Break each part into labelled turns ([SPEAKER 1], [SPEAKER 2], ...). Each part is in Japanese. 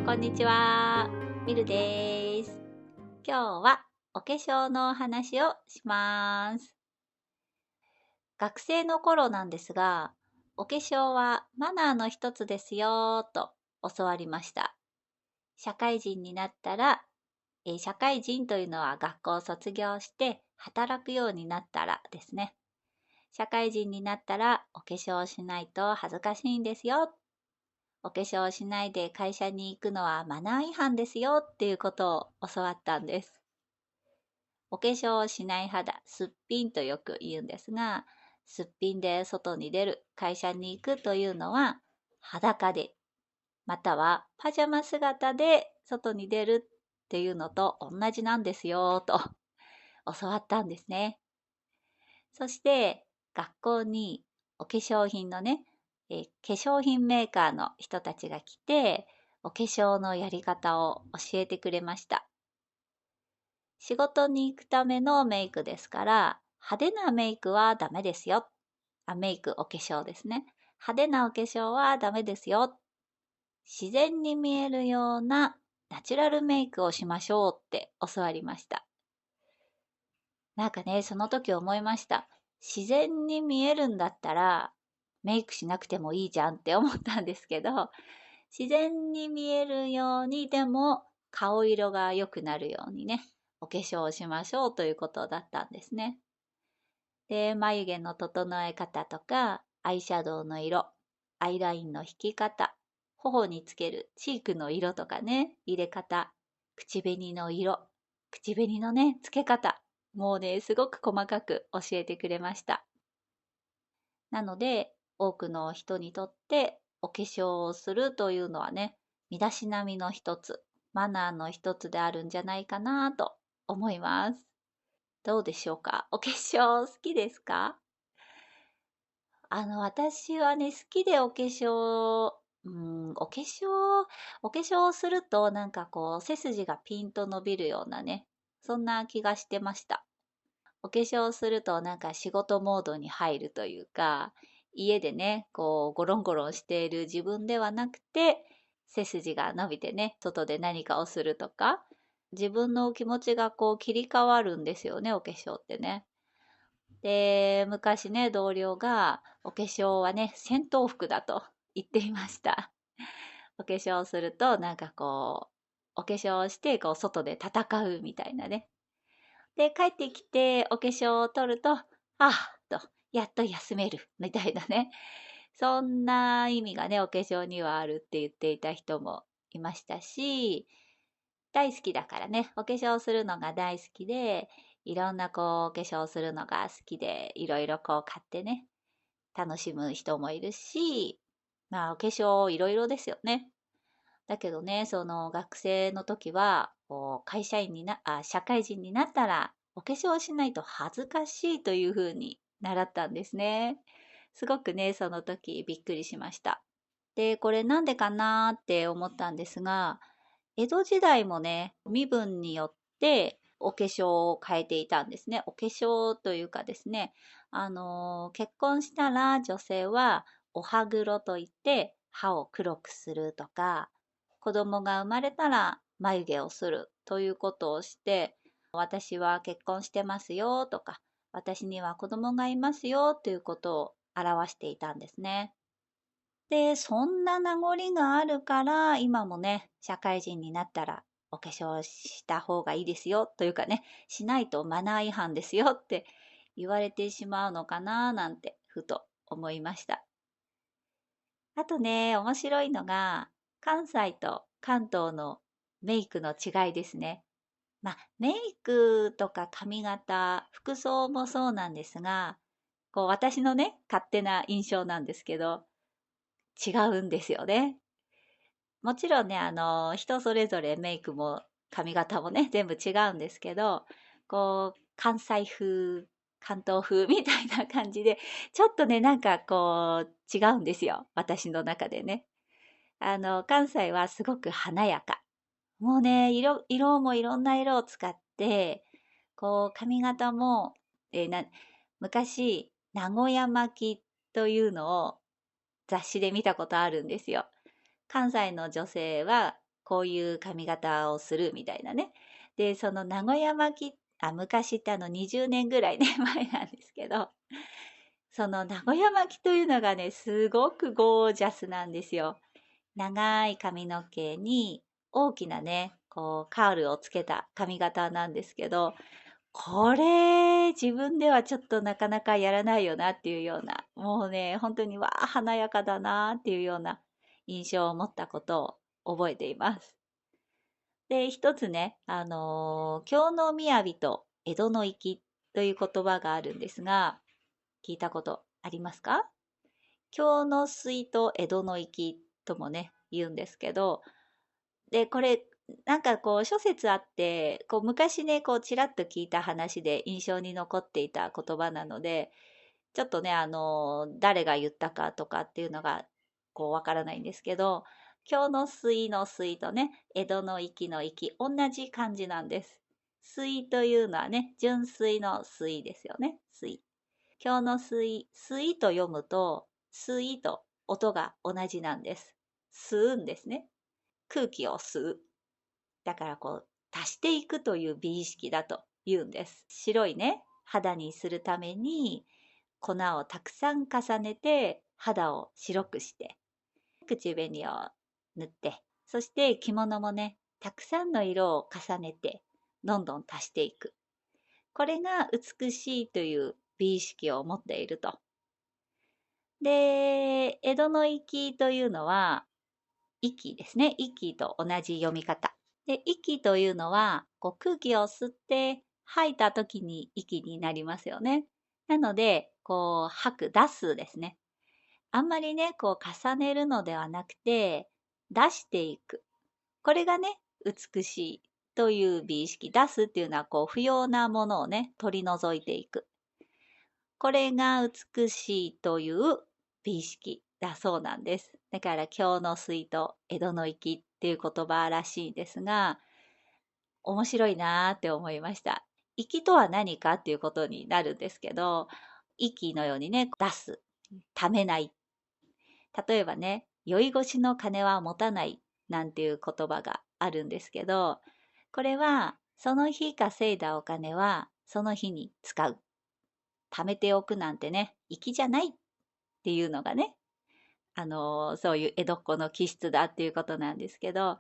[SPEAKER 1] こんにちは、ミルです。今日はお化粧のお話をします。学生の頃なんですが、お化粧はマナーの一つですよと教わりました。社会人になったら、社会人というのは学校を卒業して働くようになったらですね。社会人になったらお化粧をしないと恥ずかしいんですよ。お化粧をしないで会社に行くのはマナー違反ですよっていうことを教わったんです。お化粧をしない肌、すっぴんとよく言うんですが、すっぴんで外に出る、会社に行くというのは裸で、またはパジャマ姿で外に出るっていうのと同じなんですよと教わったんですね。そして学校にお化粧品のね、化粧品メーカーの人たちが来て、お化粧のやり方を教えてくれました。仕事に行くためのメイクですから、派手なメイクはダメですよ。メイク、お化粧ですね。派手なお化粧はダメですよ。自然に見えるようなナチュラルメイクをしましょうって教わりました。なんかね、その時思いました。自然に見えるんだったら、メイクしなくてもいいじゃんって思ったんですけど、自然に見えるように、でも顔色が良くなるようにね、お化粧をしましょうということだったんですね。で、眉毛の整え方とか、アイシャドウの色、アイラインの引き方、頬につけるチークの色とかね、入れ方、口紅の色、口紅のね、つけ方、もうね、すごく細かく教えてくれました。なので、多くの人にとってお化粧をするというのはね、身だしなみの一つ、マナーの一つであるんじゃないかなと思います。どうでしょうか？お化粧好きですか？私はね、好きでお化粧、お化粧をするとなんかこう、背筋がピンと伸びるようなね、そんな気がしてました。お化粧するとなんか仕事モードに入るというか、家でね、こう、ゴロンゴロンしている自分ではなくて、背筋が伸びてね、外で何かをするとか、自分の気持ちがこう切り替わるんですよね、お化粧ってね。で、昔ね、同僚が、お化粧はね、戦闘服だと言っていました。お化粧すると、なんかこう、お化粧をして、こう、外で戦うみたいなね。で、帰ってきて、お化粧を取ると、ああ、と、やっと休める、みたいなね。そんな意味がね、お化粧にはあるって言っていた人もいましたし、大好きだからね、お化粧するのが大好きで、いろんなこう、お化粧するのが好きで、いろいろこう買ってね、楽しむ人もいるし、まあ、お化粧いろいろですよね。だけどね、その学生の時は、こう会社員にな、社会人になったら、お化粧をしないと恥ずかしいというふうに習ったんですね。すごくね、その時びっくりしました。で、これなんでかなって思ったんですが、江戸時代もね、身分によってお化粧を変えていたんですね。お化粧というかですね、結婚したら女性はお歯黒といって歯を黒くするとか、子供が生まれたら眉毛をするということをして、私は結婚してますよとか、私には子供がいますよということを表していたんですね。で、そんな名残があるから、今もね、社会人になったらお化粧した方がいいですよというかね、しないとマナー違反ですよって言われてしまうのかななんてふと思いました。あとね、面白いのが、関西と関東のメイクの違いですね。まあ、メイクとか髪型、服装もそうなんですが、こう私のね、勝手な印象なんですけど、違うんですよね。もちろんね、人それぞれメイクも髪型もね、全部違うんですけど、こう、関西風、関東風みたいな感じで、ちょっとね、なんかこう、違うんですよ。私の中でね。関西はすごく華やか。もうね、色もいろんな色を使って、こう、髪型も、昔、名古屋巻きというのを雑誌で見たことあるんですよ。関西の女性はこういう髪型をするみたいなね。で、その名古屋巻き、昔って20年ぐらいね、前なんですけど、その名古屋巻きというのがね、すごくゴージャスなんですよ。長い髪の毛に大きなね、こうカールをつけた髪型なんですけど、これ自分ではちょっとなかなかやらないよなっていうような、もうね、本当にわあ、華やかだなっていうような印象を持ったことを覚えています。で、一つね、京の雅と江戸の粋という言葉があるんですが、聞いたことありますか？京の水と江戸の粋ともね、言うんですけど、で、これ、なんかこう諸説あって、こう昔ね、こうちらっと聞いた話で印象に残っていた言葉なので、ちょっとね、誰が言ったかとかっていうのが、こうわからないんですけど、今日の水の水とね、江戸の粋の粋、同じ漢字なんです。水というのはね、純粋の水ですよね。水。今日の水、水と読むと、水と音が同じなんです。吸うんですね。空気を吸う。だからこう、足していくという美意識だと言うんです。白いね、肌にするために粉をたくさん重ねて肌を白くして、口紅を塗って、そして着物もね、たくさんの色を重ねて、どんどん足していく。これが美しいという美意識を持っていると。で、江戸の粋というのは、息ですね。息と同じ読み方。で、息というのは、こう空気を吸って吐いた時に息になりますよね。なので、こう吐く、出すですね。あんまりね、こう重ねるのではなくて、出していく。これがね、美しいという美意識。出すっていうのは、こう不要なものをね、取り除いていく。これが美しいという美意識だそうなんです。だから京の水と江戸の粋っていう言葉らしいんですが、面白いなーって思いました。粋とは何かっていうことになるんですけど、息のようにね、出す、ためない。例えばね、酔い越しの金は持たないなんていう言葉があるんですけど、これはその日稼いだお金はその日に使う。貯めておくなんてね、粋じゃないっていうのがね、そういう江戸っ子の気質だっていうことなんですけど、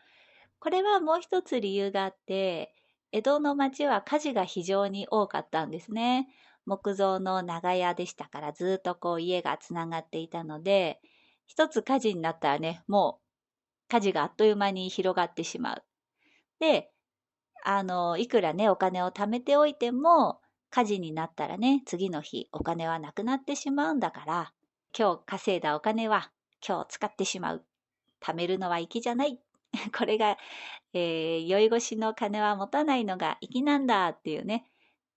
[SPEAKER 1] これはもう一つ理由があって、江戸の町は火事が非常に多かったんですね。木造の長屋でしたからずっとこう家がつながっていたので、一つ火事になったらね、もう火事があっという間に広がってしまう。で、いくらね、お金を貯めておいても、火事になったらね、次の日お金はなくなってしまうんだから、今日稼いだお金は今日使ってしまう。貯めるのは粋じゃない。これが、酔い越しの金は持たないのが粋なんだっていうね、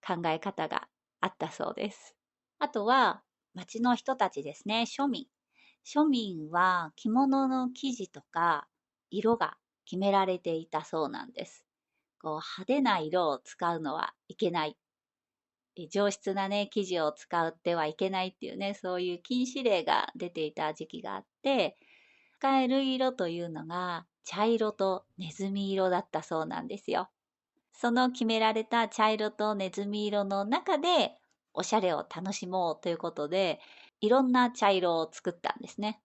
[SPEAKER 1] 考え方があったそうです。あとは、町の人たちですね、庶民。庶民は着物の生地とか色が決められていたそうなんです。こう派手な色を使うのはいけない。上質なね、生地を使ってはいけないっていうね、そういう禁止令が出ていた時期があって、使える色というのが茶色とネズミ色だったそうなんですよ。その決められた茶色とネズミ色の中でおしゃれを楽しもうということで、いろんな茶色を作ったんですね。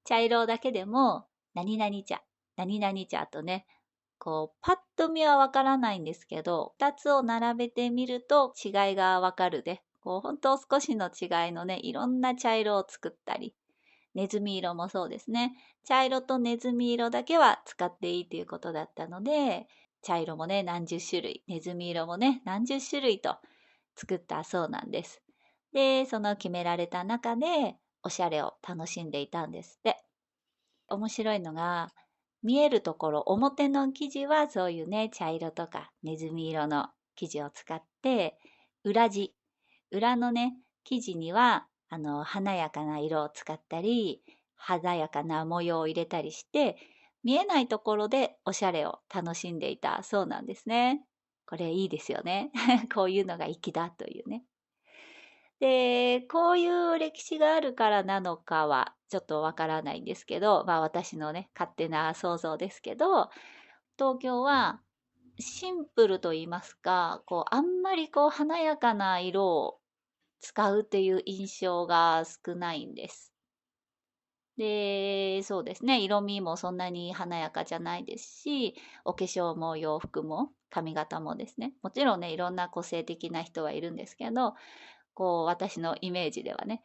[SPEAKER 1] 茶色だけでも、何々茶、何々茶とね、こう、パッと見はわからないんですけど、二つを並べてみると違いがわかるで、こう、本当少しの違いのね、いろんな茶色を作ったり、ネズミ色もそうですね。茶色とネズミ色だけは使っていいということだったので、茶色もね、何十種類、ネズミ色もね、何十種類と作ったそうなんです。で、その決められた中で、おしゃれを楽しんでいたんですって。面白いのが、見えるところ、表の生地はそういうね、茶色とかネズミ色の生地を使って、裏地、裏のね、生地には、華やかな色を使ったり、華やかな模様を入れたりして、見えないところでおしゃれを楽しんでいたそうなんですね。これいいですよね。こういうのが粋だというね。で、こういう歴史があるからなのかはちょっとわからないんですけど、まあ私のね、勝手な想像ですけど、東京はシンプルと言いますか、あんまり華やかな色を使うっていう印象が少ないんです。で、そうですね、色味もそんなに華やかじゃないですし、お化粧も洋服も髪型もですね、もちろんね、いろんな個性的な人はいるんですけど、私のイメージではね、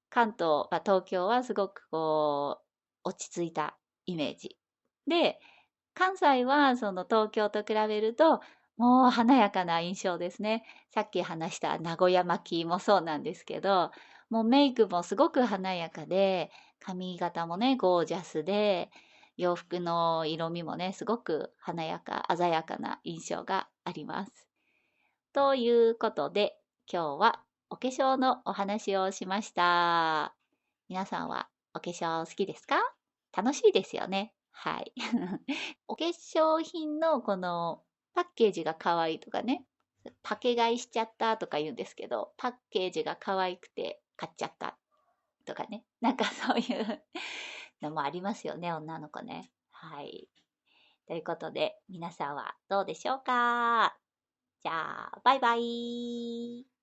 [SPEAKER 1] 関東、東京はすごく落ち着いたイメージ。で、関西はその東京と比べると、もう華やかな印象ですね。さっき話した名古屋巻きもそうなんですけど、もうメイクもすごく華やかで、髪型もね、ゴージャスで、洋服の色味もね、すごく華やか、鮮やかな印象があります。ということで、今日はお化粧のお話をしました。皆さんはお化粧好きですか？楽しいですよね。はい。お化粧品のこのパッケージが可愛いとかね、パケ買いしちゃったとか言うんですけど、パッケージが可愛くて買っちゃったとかね、なんかそういうのもありますよね、女の子ね。はい。ということで、皆さんはどうでしょうか？じゃあ、バイバイ。